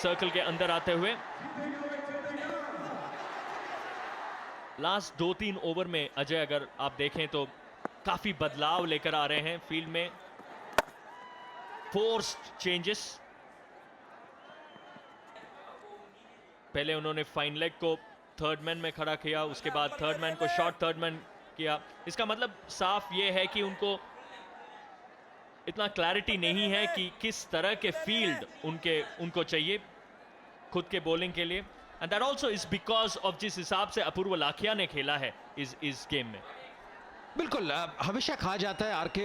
Circle के अंदर आते हुए। लास्ट 2-3 ओवर में अजय अगर आप देखें तो काफी बदलाव लेकर आ रहे हैं फील्ड में, फोर्स्ड चेंजेस। पहले उन्होंने फाइन लेग को थर्ड मैन में खड़ा किया, उसके बाद थर्ड मैन को शॉर्ट थर्ड मैन किया। इसका मतलब साफ ये है कि उनको इतना क्लैरिटी नहीं है कि किस तरह के फील्ड उनको चाहिए खुद के बॉलिंग के लिए। And that also is because of जिस हिसाब से अपूर्व लाखिया ने खेला है इस गेम में। बिल्कुल, हमेशा कहा जाता है आरके,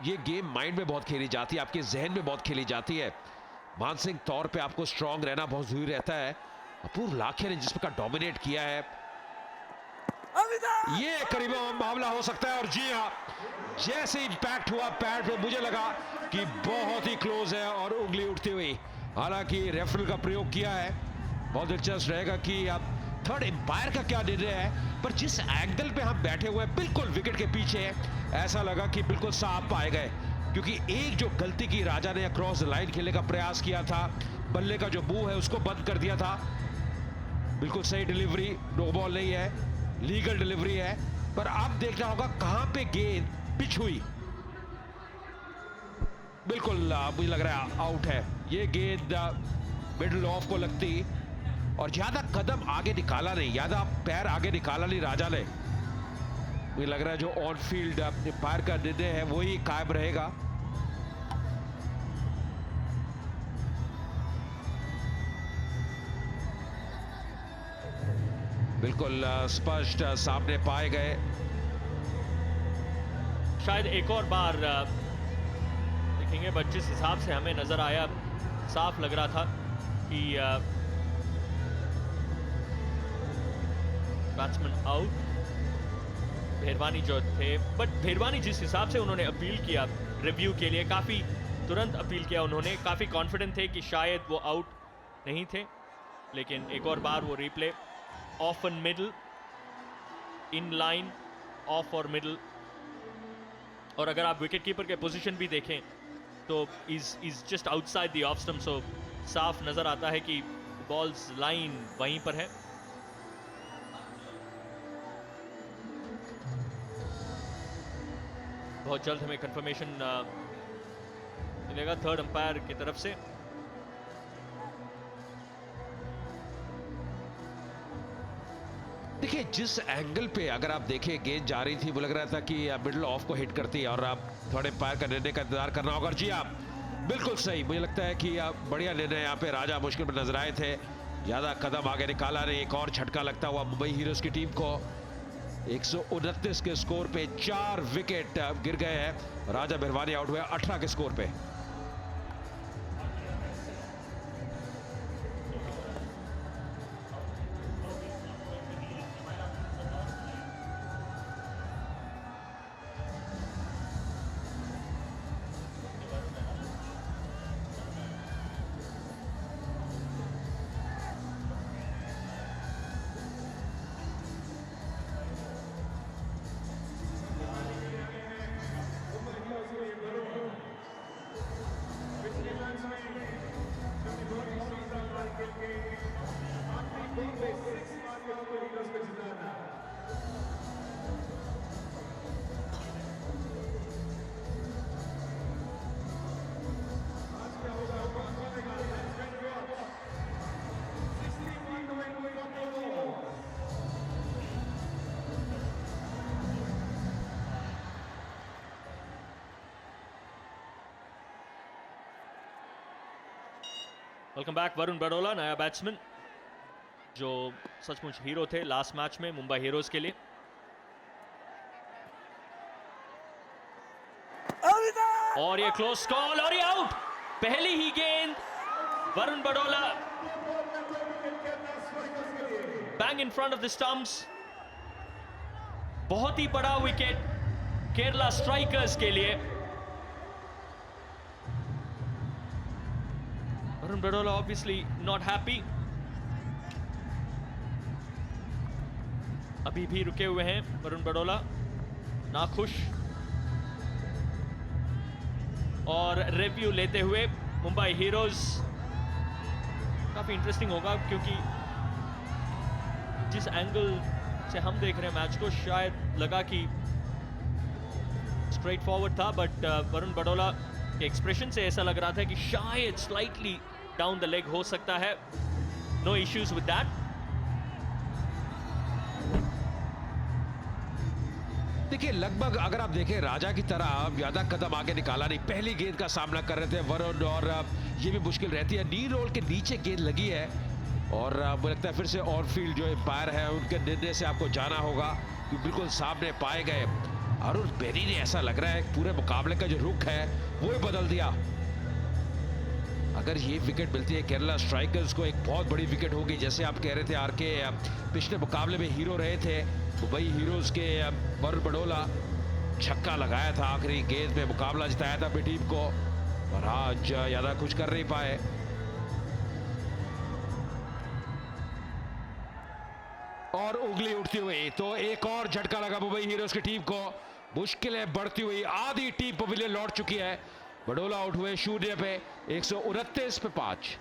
ये गेम माइंड में बहुत खेली जाती है, आपके जहन में बहुत खेली जाती है। मानसिक तौर पे आपको स्ट्रांग रहना बहुत जरूरी रहता है। अपूर्व लाखिया ने जिस प्रकार डोमिनेट किया है, ये करीबन मामला हो सकता है। और जी हाँ, जैसे इंपैक्ट हुआ पैड पे, मुझे लगा कि बहुत ही क्लोज है और उंगली उठती हुई। हालांकि रेफरी का प्रयोग किया है। बहुत दिलचस्प रहेगा कि अब थर्ड एम्पायर का क्या निर्णय है, पर जिस एंगल पे हम बैठे हुए हैं बिल्कुल विकेट के पीछे, ऐसा लगा कि बिल्कुल साफ पाए गए। क्योंकि एक जो गलती की राजा ने अक्रॉस लाइन खेलने का प्रयास किया था, बल्ले का जो मुंह है उसको बंद कर दिया था। बिल्कुल सही डिलीवरी, नो बॉल नहीं है, लीगल डिलीवरी है। पर अब देखना होगा कहां पे गेंद पिच हुई। बिल्कुल मुझे लग रहा है आउट है। ये गेंद मिडल ऑफ को लगती और ज्यादा कदम आगे निकाला नहीं, ज्यादा पैर आगे निकाला नहीं राजा ने। मुझे लग रहा है जो ऑन फील्ड एम्पायर का निर्णय है वही कायम रहेगा। बिल्कुल स्पष्ट सामने पाए गए। शायद एक और बार देखेंगे, बट जिस हिसाब से हमें नजर आया, साफ लग रहा था कि बैट्समैन आउट। भेरवानी जो थे, बट भेरवानी जिस हिसाब से उन्होंने अपील किया रिव्यू के लिए, काफी तुरंत अपील किया उन्होंने, काफी कॉन्फिडेंट थे कि शायद वो आउट नहीं थे। लेकिन एक और बार वो replay, of and middle, in line, of और मिडल। और अगर आप विकेट कीपर के पोजीशन भी देखें तो is just outside the off stump, so साफ नजर आता है कि बॉल्स लाइन वहीं पर है। बहुत जल्द हमें कंफर्मेशन मिलेगा थर्ड अंपायर की तरफ से। देखिए, जिस एंगल पे अगर आप देखें गेंद जा रही थी, वो लग रहा था कि मिडल ऑफ को हिट करती है और आप थर्ड एम्पायर का निर्णय का इंतजार करना होगा। जी आप बिल्कुल सही, मुझे लगता है कि बढ़िया निर्णय यहाँ पे राजा मुश्किल में नजर आए थे, ज्यादा कदम आगे निकाला नहीं। एक और झटका लगता हुआ मुंबई हीरोज की टीम को। 129 के स्कोर पे 4 विकेट गिर गए हैं। राजा भेरवानी आउट हुए 18 के स्कोर पे। वेलकम बैक वरुण बड़ोला, नया बैट्समैन जो सचमुच हीरो थे लास्ट मैच में मुंबई हीरोज के लिए। और ये क्लोज कॉल और ये आउट। पहली ही गेंद Varun Badola bang in front of the stumps. बहुत ही बड़ा विकेट केरला स्ट्राइकर्स के लिए। Varun Badola obviously not happy, अभी भी रुके हुए हैं वरुण बड़ोला, नाखुश। और रिव्यू लेते हुए मुंबई हीरोज काफ़ी इंटरेस्टिंग होगा, क्योंकि जिस एंगल से हम देख रहे हैं मैच को, शायद लगा कि स्ट्रेट फॉरवर्ड था, बट वरुण बड़ोला के एक्सप्रेशन से ऐसा लग रहा था कि शायद स्लाइटली डाउन द लेग हो सकता है. No issues with that. देखिए, लगभग अगर आप देखें राजा की तरह ज्यादा कदम आगे निकाला नहीं. पहली गेंद का सामना कर रहे थे वरुण, और ये भी मुश्किल रहती है. नी रोल के नीचे गेंद लगी है, और मुझे लगता है फिर से ऑन फील्ड जो एम्पायर है उनके निर्णय से आपको जाना होगा कि बिल्कुल सामने पाए गए. अरुण बेनी ने ऐसा लग रहा है पूरे मुकाबले का जो रुख है वो ही बदल दिया. अगर ये विकेट मिलती है केरला स्ट्राइकर्स को, एक बहुत बड़ी विकेट होगी. जैसे आप कह रहे थे आरके, पिछले मुकाबले में हीरो रहे थे मुंबई हीरोज के वरुण बड़ोला. छक्का लगाया था आखिरी गेंद में, मुकाबला जिताया था अपनी टीम को, और आज ज्यादा कुछ कर नहीं पाए. और उंगली उठती हुई, तो एक और झटका लगा मुंबई हीरोज की टीम को. मुश्किलें बढ़ती हुई, आधी टीम पवेलियन लौट चुकी है. बड़ोला आउट हुए 0 पे, 129 पे 5.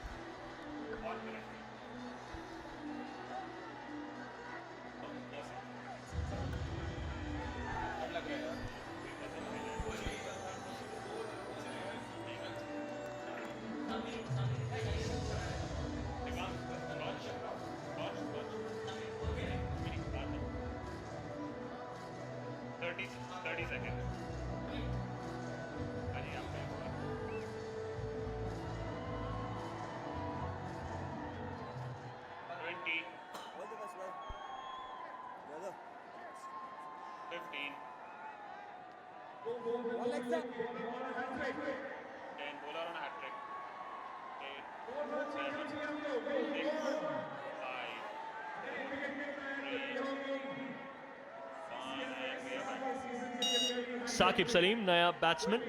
साकिब सलीम नया बैट्समैन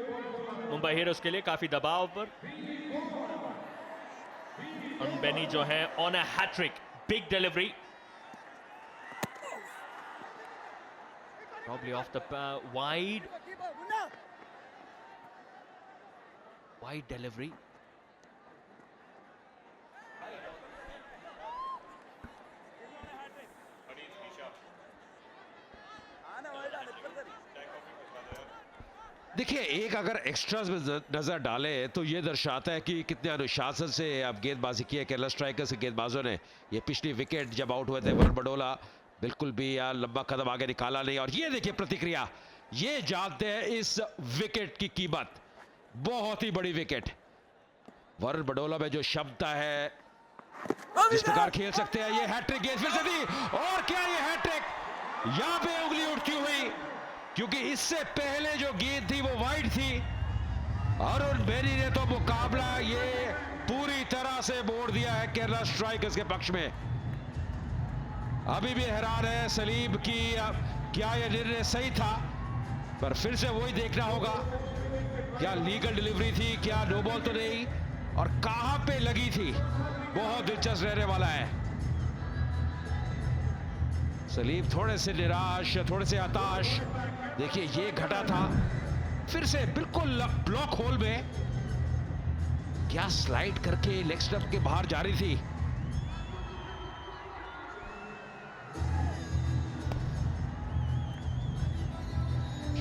मुंबई हीरोज के लिए, काफी दबाव पर. और बेनी जो है on a hattrick, big delivery, probably off the wide delivery. देखिए, एक अगर एक्स्ट्रास में नजर डाले तो ये दर्शाता है कि कितने अनुशासन से अब गेंदबाजी की है केरला स्ट्राइकर्स के गेंदबाजों ने. ये पिछली विकेट जब आउट हुए थे वरुण बड़ोला, बिल्कुल भी लंबा कदम आगे निकाला नहीं. और ये देखिए प्रतिक्रिया, ये जानते हैं इस विकेट की कीमत. बहुत ही बड़ी विकेट. वरुण बड़ोला में जो क्षमता है, जिस प्रकार खेल सकते हैं, ये हैट्रिक गेंद फिर से दी. और क्या ये हैट्रिक, यहां पे उंगली उठती हुई, क्योंकि इससे पहले जो गेंद थी वो वाइड थी. अरुण बेनी ने तो मुकाबला ये पूरी तरह से मोड़ दिया है केरला स्ट्राइकर्स के पक्ष में. अभी भी हैरान है सलीम की क्या यह निर्णय सही था, पर फिर से वही देखना होगा. क्या लीगल डिलीवरी थी, क्या नो बॉल तो नहीं, और कहां पे लगी थी, बहुत दिलचस्प रहने वाला है. सलीम थोड़े से निराश, थोड़े से हताश. देखिए, ये घटा था, फिर से बिल्कुल ब्लॉक होल में क्या स्लाइड करके लेग स्टंप के बाहर जा रही थी.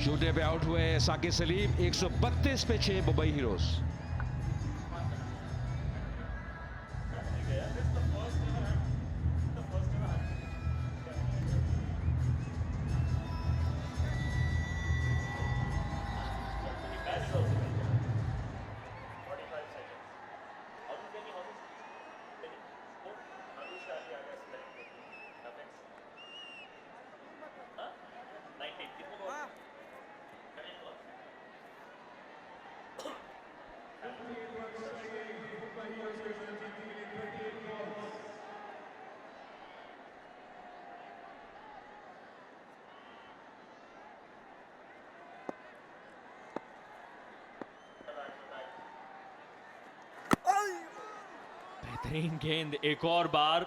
शून्य पे आउट हुए साकिब सलीम. 132 पे 6 मुंबई हीरोज. बेहतरीन गेंद एक और बार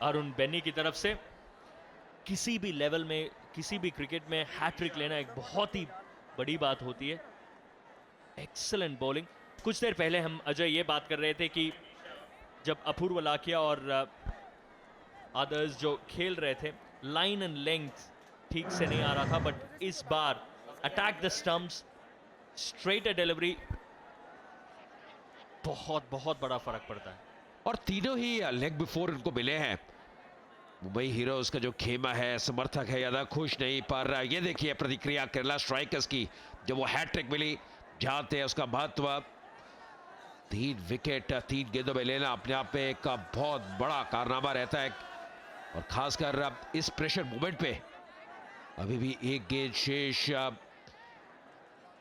अरुण बेनी की तरफ से. किसी भी लेवल में, किसी भी क्रिकेट में हैट्रिक लेना एक बहुत ही बड़ी बात होती है. Excellent bowling. कुछ देर पहले हम अजय ये बात कर रहे थे कि जब अपूर्व लाकिया और अदर्स जो खेल रहे थे, लाइन एंड लेंथ ठीक से नहीं आ रहा था, बट इस बार attack the stumps, straight delivery, बहुत बहुत बड़ा फर्क पड़ता है। और तीनों ही लेग बिफोर इनको मिले हैं। मुंबई हीरोज का जो खेमा है, समर्थक है, ज्यादा खुश नहीं, पर ये देखिए प्रतिक्रिया केरला स्ट्राइकर्स की जब वो हैट्रिक मिली, जानते हैं उसका महत्व। 3 विकेट 3 गेंदों में लेना अपने आप में एक बहुत बड़ा कारनामा रहता है, और खासकर इस प्रेशर मूवमेंट पे। अभी भी एक गेंद शेष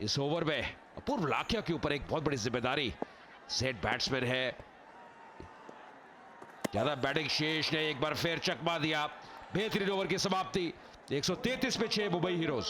इस ओवर में। अपूर्व लाकिया के ऊपर एक बहुत बड़ी जिम्मेदारी, सेट बैट्समैन है, ज्यादा बैटिंग शेष ने एक बार फिर चकमा दिया। बेहतरीन ओवर की समाप्ति, 133 पे 6 मुंबई हीरोज।